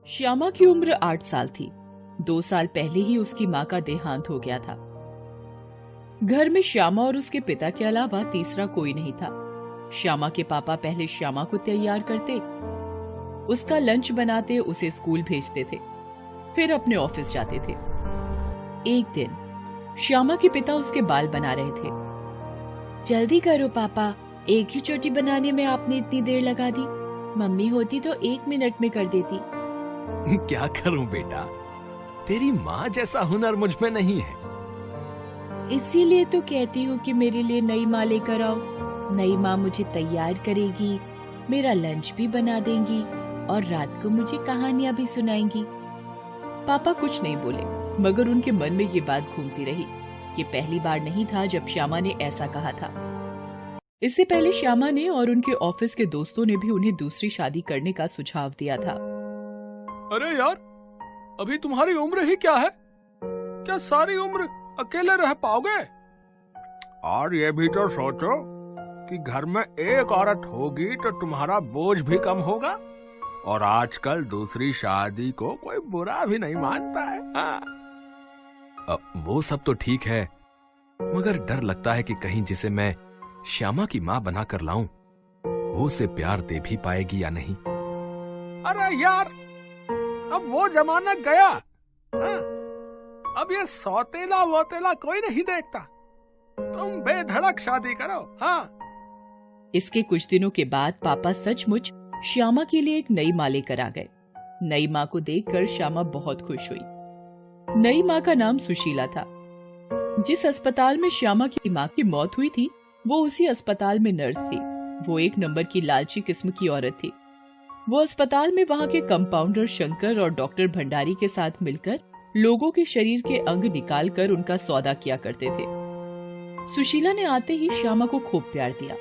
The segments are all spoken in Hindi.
श्यामा की उम्र 8 साल थी। 2 साल पहले ही उसकी माँ का देहांत हो गया था। घर में श्यामा और उसके पिता के अलावा तीसरा कोई नहीं था। श्यामा के पापा पहले श्यामा को तैयार करते, उसका लंच बनाते, उसे स्कूल भेजते थे, फिर अपने ऑफिस जाते थे। एक दिन श्यामा के पिता उसके बाल बना रहे थे। जल्दी करो पापा, एक ही चोटी बनाने में आपने इतनी देर लगा दी। मम्मी होती तो 1 मिनट में कर देती। क्या करूं बेटा, तेरी माँ जैसा हुनर मुझ में नहीं है। इसीलिए तो कहती हूँ कि मेरे लिए नई माँ लेकर आओ। नई माँ मुझे तैयार करेगी, मेरा लंच भी बना देंगी और रात को मुझे कहानियां भी सुनाएंगी। पापा कुछ नहीं बोले, मगर उनके मन में ये बात घूमती रही। ये पहली बार नहीं था जब श्यामा ने ऐसा कहा था। इससे पहले श्यामा ने और उनके ऑफिस के दोस्तों ने भी उन्हें दूसरी शादी करने का सुझाव दिया था। अरे यार, अभी तुम्हारी उम्र ही क्या है? क्या सारी उम्र अकेले रह पाओगे? और ये भी तो सोचो कि घर में एक औरत होगी तो तुम्हारा बोझ भी कम होगा। और आजकल दूसरी शादी को कोई बुरा भी नहीं मानता है। हाँ। वो सब तो ठीक है, मगर डर लगता है कि कहीं जिसे मैं श्यामा की माँ बनाकर लाऊं, वो उसे प्यार दे भी पाएगी या नहीं। अरे यार, अब वो जमाना गया। हाँ? अब ये सौतेला वोतेला कोई नहीं देखता। तुम बेधड़क शादी करो। हाँ। इसके कुछ दिनों के बाद पापा सचमुच श्यामा के लिए एक नई माँ लेकर आ गए। नई माँ को देखकर श्यामा बहुत खुश हुई। नई माँ का नाम सुशीला था। जिस अस्पताल में श्यामा की माँ की मौत हुई थी, वो उसी अस्पताल में नर्स थी। वो एक नंबर की लालची किस्म की औरत थी। वो अस्पताल में वहाँ के कंपाउंडर शंकर और डॉक्टर भंडारी के साथ मिलकर लोगों के शरीर के अंग निकालकर उनका सौदा किया करते थे। सुशीला ने आते ही श्यामा को खूब प्यार दिया।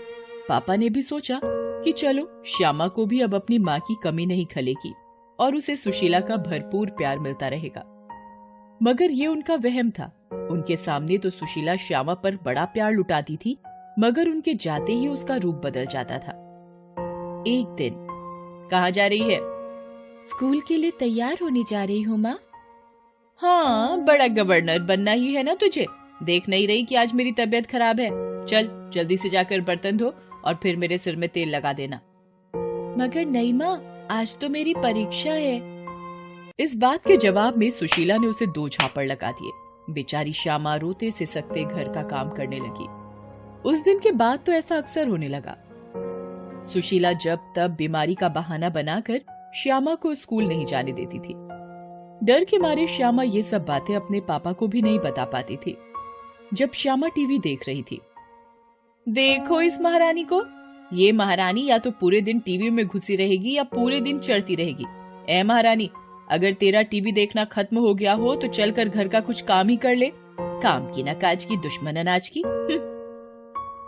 पापा ने भी सोचा कि चलो श्यामा को भी अब अपनी माँ की कमी नहीं खलेगी और उसे सुशीला का भरपूर प्यार मिलता रहेगा। मगर ये उनका वहम था। उनके सामने तो सुशीला श्यामा पर बड़ा प्यार लुटाती थी, मगर उनके जाते ही उसका रूप बदल जाता था। एक दिन, कहाँ जा रही है? स्कूल के लिए तैयार होने जा रही हूँ माँ। हाँ, बड़ा गवर्नर बनना ही है ना तुझे? देख नहीं रही कि आज मेरी तबीयत खराब है? चल जल्दी से जाकर बर्तन धो और फिर मेरे सिर में तेल लगा देना। मगर नहीं माँ, आज तो मेरी परीक्षा है। इस बात के जवाब में सुशीला ने उसे 2 झापड़ लगा दिए। बेचारी श्यामा रोते सिसकते घर का काम करने लगी। उस दिन के बाद तो ऐसा अक्सर होने लगा। सुशीला जब तब बीमारी का बहाना बनाकर श्यामा को स्कूल नहीं जाने देती थी। डर के मारे श्यामा ये सब बातें अपने पापा को भी नहीं बता पाती थी। जब श्यामा टीवी देख रही थी, देखो इस महारानी को, ये महारानी या तो पूरे दिन टीवी में घुसी रहेगी या पूरे दिन चढ़ती रहेगी। ए महारानी, अगर तेरा टीवी देखना खत्म हो गया हो तो चलकर घर का कुछ काम ही कर ले। काम की ना काज की, दुश्मन अनाज की।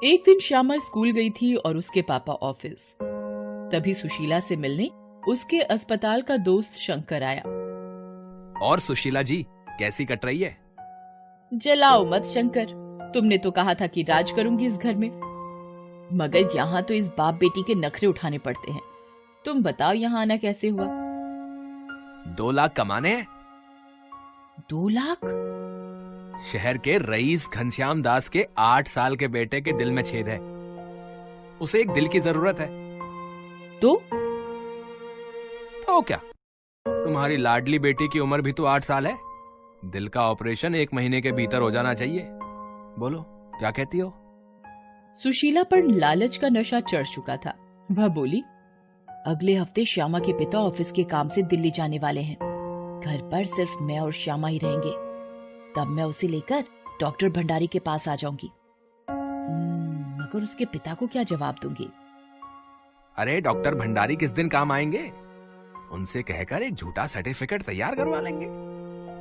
एक दिन श्यामा स्कूल गई थी और उसके पापा ऑफिस। तभी सुशीला से मिलने उसके अस्पताल का दोस्त शंकर आया। और सुशीला जी कैसी कट रही है? जलाओ मत शंकर, तुमने तो कहा था कि राज करूंगी इस घर में, मगर यहाँ तो इस बाप बेटी के नखरे उठाने पड़ते हैं। तुम बताओ यहाँ आना कैसे हुआ? 2 लाख कमाने हैं। 2 लाख? शहर के रईस घनश्याम दास के 8 साल के बेटे के दिल में छेद है। उसे एक दिल की जरूरत है। तो क्या, तुम्हारी लाडली बेटी की उम्र भी तो 8 साल है। दिल का ऑपरेशन 1 महीने के भीतर हो जाना चाहिए। बोलो क्या कहती हो? सुशीला पर लालच का नशा चढ़ चुका था। वह बोली, अगले हफ्ते श्यामा के पिता ऑफिस के काम से दिल्ली जाने वाले हैं। घर पर सिर्फ मैं और श्यामा ही रहेंगे। तब मैं उसे लेकर डॉक्टर भंडारी के पास आ जाऊंगी। मगर उसके पिता को क्या जवाब दूंगी? अरे डॉक्टर भंडारी किस दिन काम आएंगे? उनसे कहकर एक झूठा सर्टिफिकेट तैयार करवा लेंगे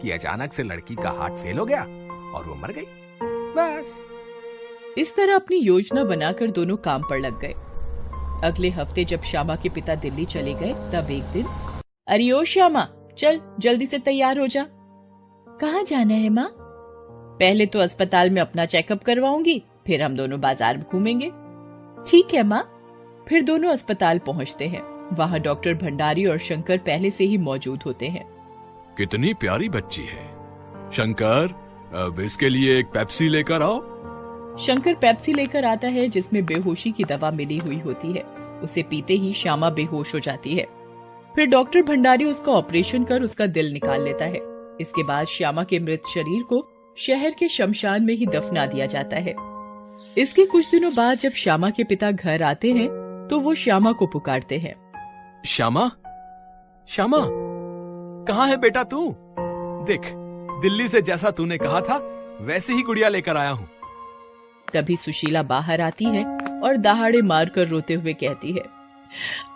कि अचानक से लड़की का हार्ट फेल हो गया और वो मर गई। बस। इस तरह अपनी योजना बनाकर दोनों काम पर लग गए। अगले हफ्ते जब श्यामा के पिता दिल्ली चले गए, तब एक दिन, अरे ओ श्यामा, चल जल्दी से तैयार हो जा। कहाँ जाना है माँ? पहले तो अस्पताल में अपना चेकअप करवाऊंगी, फिर हम दोनों बाजार में घूमेंगे। ठीक है माँ। फिर दोनों अस्पताल पहुँचते हैं। वहाँ डॉक्टर भंडारी और शंकर पहले से ही मौजूद होते हैं। कितनी प्यारी बच्ची है। शंकर, अब इसके लिए एक पेप्सी लेकर आओ। शंकर पेप्सी लेकर आता है जिसमें बेहोशी की दवा मिली हुई होती है। उसे पीते ही श्यामा बेहोश हो जाती है। फिर डॉक्टर भंडारी उसका ऑपरेशन कर उसका दिल निकाल लेता है। इसके बाद श्यामा के मृत शरीर को शहर के शमशान में ही दफना दिया जाता है। इसके कुछ दिनों बाद जब श्यामा के पिता घर आते हैं तो वो श्यामा को पुकारते हैं। श्यामा, श्यामा, कहाँ है बेटा तू? देख, दिल्ली से जैसा तूने कहा था वैसे ही गुड़िया लेकर आया हूँ। तभी सुशीला बाहर आती है और दहाड़े मारकर रोते हुए कहती है,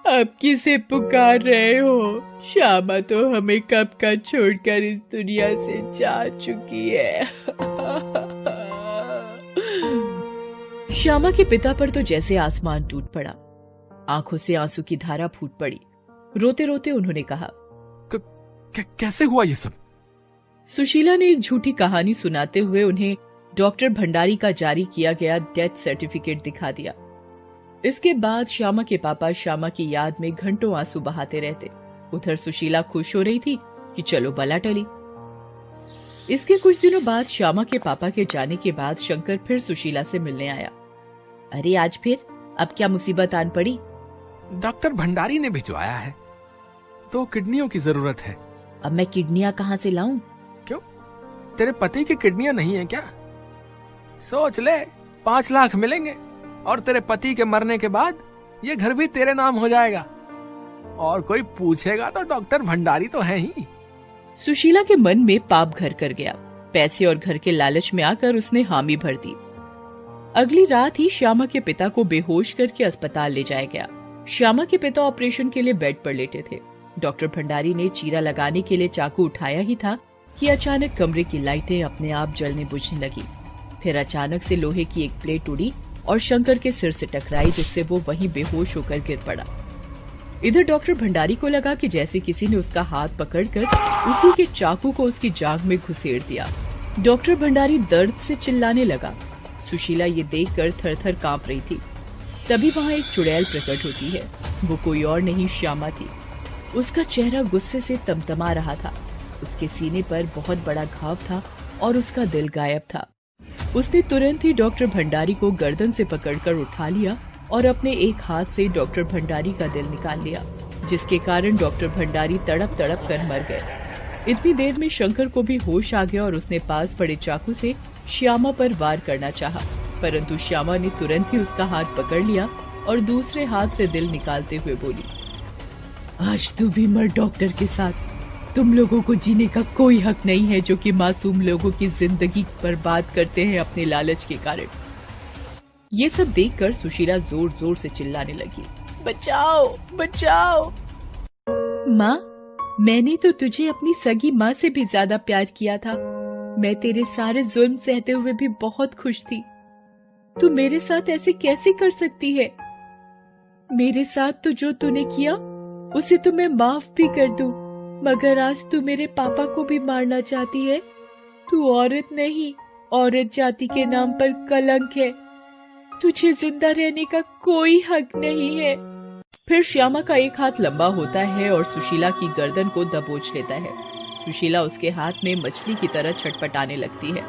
अब किसे पुकार रहे हो? श्यामा तो हमें कब का छोड़कर इस दुनिया से जा चुकी है। श्यामा के पिता पर तो जैसे आसमान टूट पड़ा। आंखों से आंसू की धारा फूट पड़ी। रोते रोते उन्होंने कहा, कैसे हुआ ये सब? सुशीला ने एक झूठी कहानी सुनाते हुए उन्हें डॉक्टर भंडारी का जारी किया गया डेथ सर्टिफिकेट दिखा दिया। इसके बाद श्यामा के पापा श्यामा की याद में घंटों आंसू बहाते रहते। उधर सुशीला खुश हो रही थी कि चलो बला टली। इसके कुछ दिनों बाद श्यामा के पापा के जाने के बाद शंकर फिर सुशीला से मिलने आया। अरे आज फिर? अब क्या मुसीबत आन पड़ी? डॉक्टर भंडारी ने भिजवाया है, तो किडनियों की जरूरत है। अब मैं किडनियां कहाँ से लाऊं? क्यों, तेरे पति की किडनियां नहीं है क्या? सोच ले, 5 लाख मिलेंगे और तेरे पति के मरने के बाद ये घर भी तेरे नाम हो जाएगा। और कोई पूछेगा तो डॉक्टर भंडारी तो है ही। सुशीला के मन में पाप घर कर गया। पैसे और घर के लालच में आकर उसने हामी भर दी। अगली रात ही श्यामा के पिता को बेहोश करके अस्पताल ले जाया गया। श्यामा के पिता ऑपरेशन के लिए बेड पर लेटे थे। डॉक्टर भंडारी ने चीरा लगाने के लिए चाकू उठाया ही था कि अचानक कमरे की लाइटें अपने आप जलने बुझने लगी। फिर अचानक से लोहे की एक प्लेट उड़ी और शंकर के सिर से टकराई, जिससे वो वहीं बेहोश होकर गिर पड़ा। इधर डॉक्टर भंडारी को लगा कि जैसे किसी ने उसका हाथ पकड़कर उसी के चाकू को उसकी जांघ में घुसेड़ दिया। डॉक्टर भंडारी दर्द से चिल्लाने लगा। सुशीला ये देखकर थर-थर कांप रही थी। तभी वहाँ एक चुड़ैल प्रकट होती है। वो कोई और नहीं, श्यामा थी। उसका चेहरा गुस्से से तमतमा रहा था। उसके सीने पर बहुत बड़ा घाव था और उसका दिल गायब था। उसने तुरंत ही डॉक्टर भंडारी को गर्दन से पकड़कर उठा लिया और अपने एक हाथ से डॉक्टर भंडारी का दिल निकाल लिया, जिसके कारण डॉक्टर भंडारी तड़प तड़प कर मर गए। इतनी देर में शंकर को भी होश आ गया और उसने पास पड़े चाकू से श्यामा पर वार करना चाहा, परंतु श्यामा ने तुरंत ही उसका हाथ पकड़ लिया और दूसरे हाथ से दिल निकालते हुए बोली, आज तू भी मर डॉक्टर के साथ। तुम लोगों को जीने का कोई हक नहीं है जो कि मासूम लोगों की जिंदगी बर्बाद करते हैं अपने लालच के कारण। ये सब देखकर सुशीला जोर जोर से चिल्लाने लगी, बचाओ बचाओ। माँ, मैंने तो तुझे अपनी सगी माँ से भी ज्यादा प्यार किया था। मैं तेरे सारे जुल्म सहते हुए भी बहुत खुश थी। तू मेरे साथ ऐसे कैसे कर सकती है? मेरे साथ तो जो तूने किया उसे तो मैं माफ भी कर दूं, मगर आज तू मेरे पापा को भी मारना चाहती है। तू औरत नहीं, औरत जाति के नाम पर कलंक है। तुझे जिंदा रहने का कोई हक नहीं है। फिर श्यामा का एक हाथ लंबा होता है और सुशीला की गर्दन को दबोच लेता है। सुशीला उसके हाथ में मछली की तरह छटपटाने लगती है।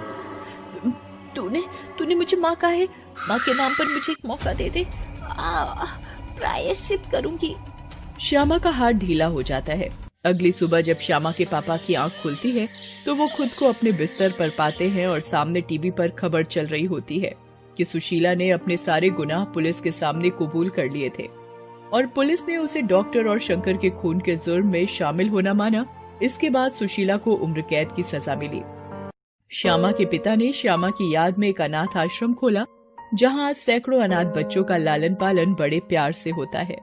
तूने मुझे माँ कहा है, माँ के नाम पर मुझे एक मौका दे दे, प्रायश्चित करूंगी। श्यामा का हाथ ढीला हो जाता है। अगली सुबह जब श्यामा के पापा की आंख खुलती है तो वो खुद को अपने बिस्तर पर पाते हैं और सामने टीवी पर खबर चल रही होती है कि सुशीला ने अपने सारे गुनाह पुलिस के सामने कबूल कर लिए थे और पुलिस ने उसे डॉक्टर और शंकर के खून के जुर्म में शामिल होना माना। इसके बाद सुशीला को उम्र कैद की सजा मिली। श्यामा के पिता ने श्यामा की याद में एक अनाथ आश्रम खोला, जहाँ आज सैकड़ों अनाथ बच्चों का लालन पालन बड़े प्यार से होता है।